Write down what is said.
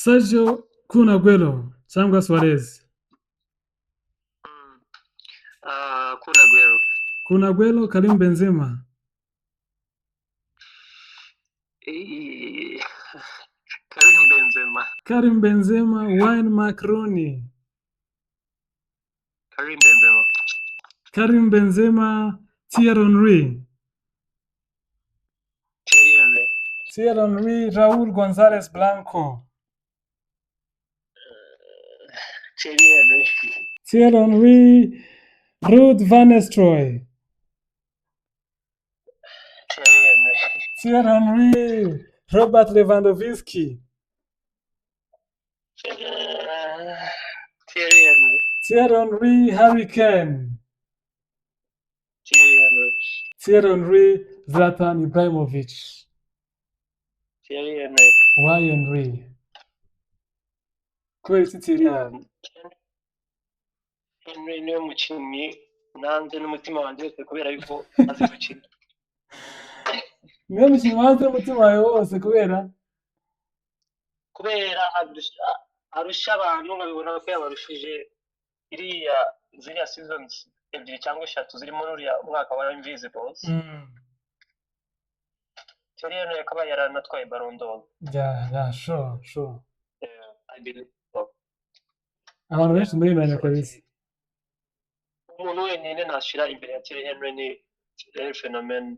Sergio Kun Aguero cyangwa Suarez. Kun Aguero. Kun Aguero, Karim Benzema. Karim Benzema. Karim Benzema, Wayne Rooney. Karim Benzema. Karim Benzema, Thierry Henry. Thierry Henry. Thierry Henry, Raúl González Blanco. Thierry Henry. Thierry Henry, Ruud van Nistelrooy. Thierry Henry. Thierry Henry, Robert Lewandowski. Thierry Henry. Thierry Henry, Harry Kane. Thierry Henry. Thierry Henry, Zlatan Ibrahimovic. Thierry Henry. Why Henry? Kubera iki Thierry? Henry niwe mukinnyi nanze n'umutima wanjye wose kubera yuko azi gukina. Niwe mukinnyi wanze n'umutima wawe wose kubera arusha abantu nkabibona ko yabarushije ziriya seasons 2 cyangwa 3 zirimo n'uriya mwaka wa Invisibles. Thierry Henry akaba yaranatwaye Ballon d'Or. Yeah, sure. I believe. Abantu benshi muri Imana kabisa. Umuntu wenyine nashira imbere ya Thierry Henry ni El Phénomène.